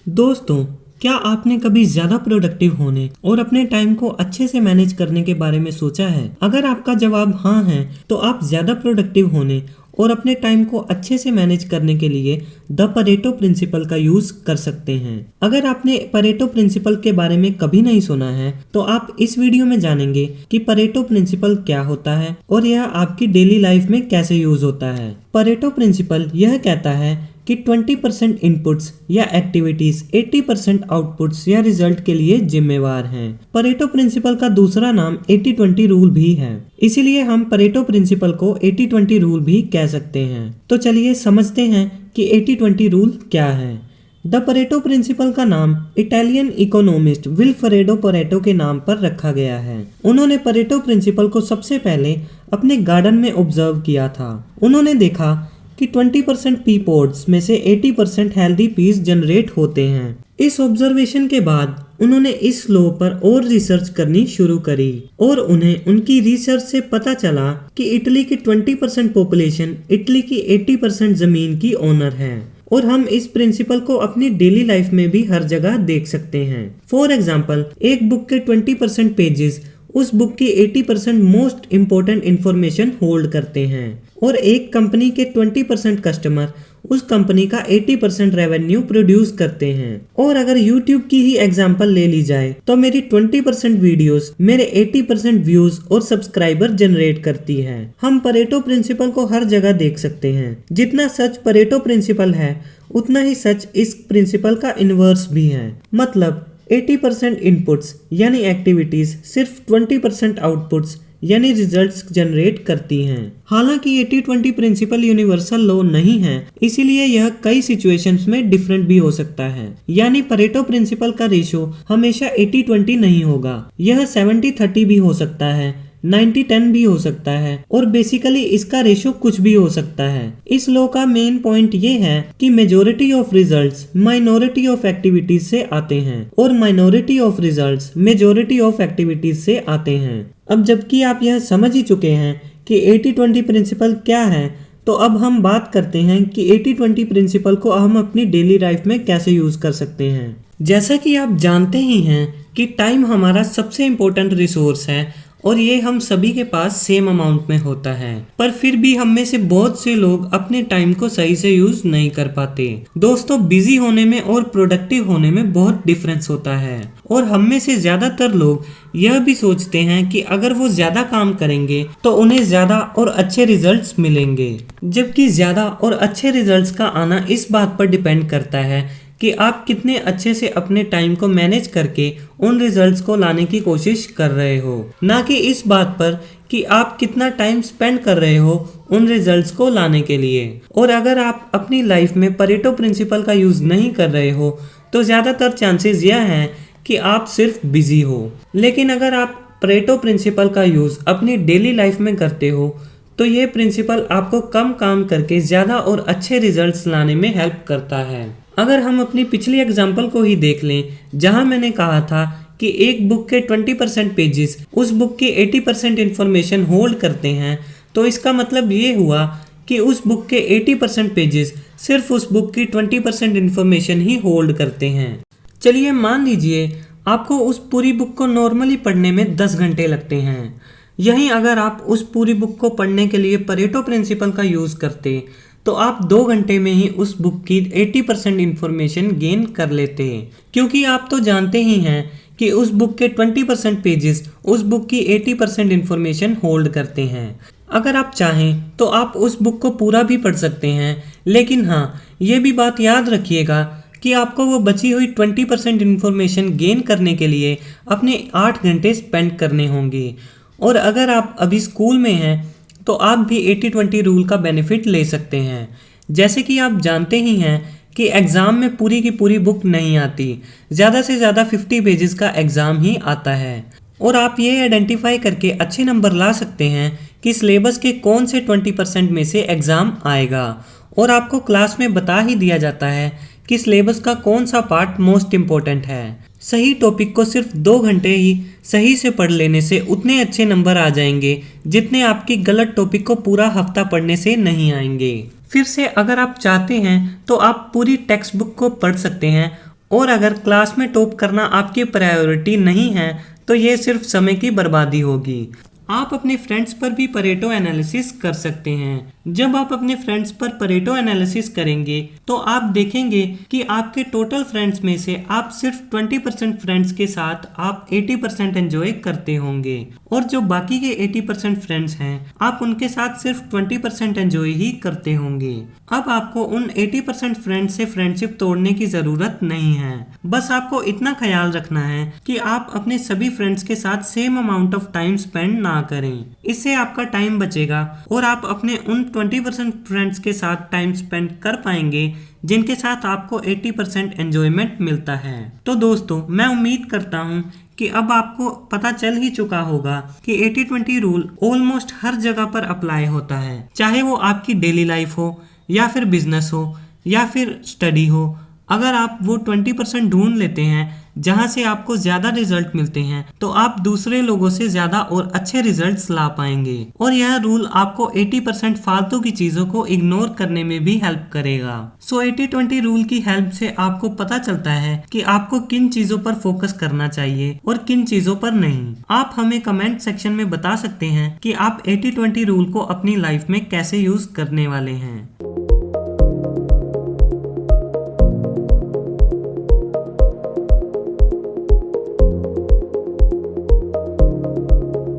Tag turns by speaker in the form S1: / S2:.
S1: दोस्तों, क्या आपने कभी ज़्यादा प्रोडक्टिव होने और अपने टाइम को अच्छे से मैनेज करने के बारे में सोचा है? अगर आपका जवाब हाँ है, तो आप ज़्यादा प्रोडक्टिव होने और अपने टाइम को अच्छे से मैनेज करने के लिए द परेटो प्रिंसिपल का यूज़ कर सकते हैं। अगर आपने परेटो प्रिंसिपल के बारे में कभी नहीं सुना है, तो आप इस वीडियो में जानेंगे कि परेटो प्रिंसिपल क्या होता है और यह आपकी डेली लाइफ में कैसे यूज़ होता है। परेटो प्रिंसिपल यह कहता है कि 20% इनपुट्स या एक्टिविटीज 80% आउटपुट्स या रिजल्ट के लिए जिम्मेवार हैं। परेटो प्रिंसिपल का दूसरा नाम 80-20 रूल भी है, इसीलिए हम परेटो प्रिंसिपल को 80-20 रूल भी कह सकते हैं। तो चलिए समझते हैं कि 80-20 रूल क्या है। द परेटो प्रिंसिपल का नाम इटालियन इकोनॉमिस्ट विल्फ्रेडो परेटो के नाम पर रखा गया है। उन्होंने परेटो प्रिंसिपल को सबसे पहले अपने गार्डन में ऑब्जर्व किया था। उन्होंने देखा कि 20% पी पॉड्स में से 80% हेल्दी पीस जनरेट होते हैं। इस ऑब्जर्वेशन के बाद उन्होंने इस लॉ पर और रिसर्च करनी शुरू करी और उन्हें उनकी रिसर्च से पता चला कि इटली की 20% पॉपुलेशन इटली की 80% जमीन की ओनर है और हम इस प्रिंसिपल को अपनी डेली लाइफ में भी हर जगह देख सकते हैं। फॉर एग्जाम्पल, एक बुक के 20% पेजेस उस बुक की 80% मोस्ट इम्पोर्टेंट इंफॉर्मेशन होल्ड करते हैं और एक कंपनी के 20% कस्टमर उस कंपनी का 80% रेवेन्यू प्रोड्यूस करते हैं। और अगर YouTube की ही एग्जांपल ले ली जाए, तो मेरी 20% वीडियोस मेरे 80% व्यूज और सब्सक्राइबर जनरेट करती है। हम परेटो प्रिंसिपल को हर जगह देख सकते हैं। जितना सच परेटो प्रिंसिपल है, उतना ही सच इस प्रिंसिपल का इनवर्स भी है। मतलब 80% इनपुट्स यानी एक्टिविटीज सिर्फ 20% आउटपुट्स यानी रिजल्ट्स जनरेट करती हैं। हालांकि 80-20 प्रिंसिपल यूनिवर्सल लॉ नहीं है, इसीलिए यह कई सिचुएशंस में डिफरेंट भी हो सकता है। यानी परेटो प्रिंसिपल का रेशो हमेशा 80-20 नहीं होगा, यह 70-30 भी हो सकता है, 90-10 भी हो सकता है और बेसिकली इसका रेशो कुछ भी हो सकता है। इस लॉ का मेन पॉइंट ये है कि majority of results minority of activities से आते हैं और minority of results majority of activities से आते हैं। अब जबकि आप यह समझ ही चुके हैं कि 80-20 प्रिंसिपल क्या है, तो अब हम बात करते हैं कि 80-20 प्रिंसिपल को हम अपनी डेली लाइफ में कैसे यूज कर सकते हैं। जैसा कि आप जानते ही हैं कि टाइम हमारा सबसे इम्पोर्टेंट रिसोर्स है और ये हम सभी के पास सेम अमाउंट में होता है, पर फिर भी हम में से बहुत से लोग अपने टाइम को सही से यूज नहीं कर पाते। दोस्तों, बिजी होने में और प्रोडक्टिव होने में बहुत डिफरेंस होता है और हम में से ज्यादातर लोग यह भी सोचते हैं कि अगर वो ज्यादा काम करेंगे तो उन्हें ज्यादा और अच्छे रिजल्ट्स मिलेंगे, जबकि ज्यादा और अच्छे रिजल्ट्स का आना इस बात पर डिपेंड करता है कि आप कितने अच्छे से अपने टाइम को मैनेज करके उन रिजल्ट्स को लाने की कोशिश कर रहे हो, ना कि इस बात पर कि आप कितना टाइम स्पेंड कर रहे हो उन रिजल्ट्स को लाने के लिए। और अगर आप अपनी लाइफ में परेटो प्रिंसिपल का यूज नहीं कर रहे हो, तो ज्यादातर चांसेस यह हैं कि आप सिर्फ बिजी हो। लेकिन अगर आप परेटो प्रिंसिपल का यूज अपनी डेली लाइफ में करते हो, तो ये प्रिंसिपल आपको कम काम करके ज्यादा और अच्छे रिजल्ट्स लाने में हेल्प करता है। अगर हम अपनी पिछली एग्जाम्पल को ही देख लें, जहां मैंने कहा था कि एक बुक के 20% पेजेस उस बुक की 80% इंफॉर्मेशन होल्ड करते हैं, तो इसका मतलब ये हुआ कि उस बुक के 80% पेजेस सिर्फ उस बुक की 20% इंफॉर्मेशन ही होल्ड करते हैं। चलिए मान लीजिए आपको उस पूरी बुक को नॉर्मली पढ़ने में 10 घंटे लगते हैं। यहीं अगर आप उस पूरी बुक को पढ़ने के लिए परेटो प्रिंसिपल का यूज़ करते, तो आप 2 घंटे में ही उस बुक की 80% इंफॉर्मेशन गेन कर लेते हैं, क्योंकि आप तो जानते ही हैं कि उस बुक के 20% पेजेस उस बुक की 80% इंफॉर्मेशन होल्ड करते हैं। अगर आप चाहें तो आप उस बुक को पूरा भी पढ़ सकते हैं, लेकिन हाँ, ये भी बात याद रखिएगा कि आपको वो बची हुई 20% इंफॉर्मेशन गेन करने के लिए अपने 8 घंटे स्पेंड करने होंगे। और अगर आप अभी स्कूल में हैं, तो आप भी 80-20 रूल का बेनिफिट ले सकते हैं। जैसे कि आप जानते ही हैं कि एग्ज़ाम में पूरी की पूरी बुक नहीं आती, ज़्यादा से ज़्यादा 50 पेजेस का एग्ज़ाम ही आता है और आप ये आइडेंटिफाई करके अच्छे नंबर ला सकते हैं कि सिलेबस के कौन से 20% में से एग्ज़ाम आएगा। और आपको क्लास में बता ही दिया जाता है कि सिलेबस का कौन सा पार्ट मोस्ट इम्पोर्टेंट है। सही टॉपिक को सिर्फ 2 घंटे ही सही से पढ़ लेने से उतने अच्छे नंबर आ जाएंगे जितने आपकी गलत टॉपिक को पूरा हफ्ता पढ़ने से नहीं आएंगे। फिर से अगर आप चाहते हैं तो आप पूरी टेक्स्ट बुक को पढ़ सकते हैं और अगर क्लास में टॉप करना आपकी प्रायोरिटी नहीं है तो ये सिर्फ समय की बर्बादी होगी। आप अपने फ्रेंड्स पर भी परेटो एनालिसिस कर सकते हैं। जब आप अपने फ्रेंड्स पर परेटो एनालिसिस करेंगे तो आप देखेंगे कि आपके टोटल फ्रेंड्स में से आप सिर्फ 20% फ्रेंड्स के साथ आप 80% एंजॉय करते होंगे और जो बाकी के 80% फ्रेंड्स हैं आप उनके साथ सिर्फ 20% एंजॉय ही करते होंगे। अब आपको उन 80% फ्रेंड्स से फ्रेंडशिप तोड़ने की जरूरत नहीं है। बस आपको इतना ख्याल रखना है कि आप अपने सभी फ्रेंड्स के साथ same amount of time spend ना करें। इससे आपका टाइम बचेगा और आप अपने उन 20% फ्रेंड्स के साथ टाइम स्पेंड कर पाएंगे जिनके साथ आपको 80% एंजॉयमेंट मिलता है। तो दोस्तों, मैं उम्मीद करता हूँ कि अब आपको पता चल ही चुका होगा कि 80-20 रूल ऑलमोस्ट हर जगह पर अप्लाई होता है, चाहे वो आपकी डेली लाइफ हो या फिर बिजनेस हो या फिर स्टडी हो। अगर आप वो 20% ढूंढ लेते हैं जहां से आपको ज्यादा रिजल्ट मिलते हैं तो आप दूसरे लोगों से ज्यादा और अच्छे रिजल्ट्स ला पाएंगे और यह रूल आपको 80% फालतू की चीजों को इग्नोर करने में भी हेल्प करेगा। सो 80-20 रूल की हेल्प से आपको पता चलता है कि आपको किन चीजों पर फोकस करना चाहिए और किन चीजों पर नहीं। आप हमें कमेंट सेक्शन में बता सकते हैं कि आप 80-20 रूल को अपनी लाइफ में कैसे यूज करने वाले हैं।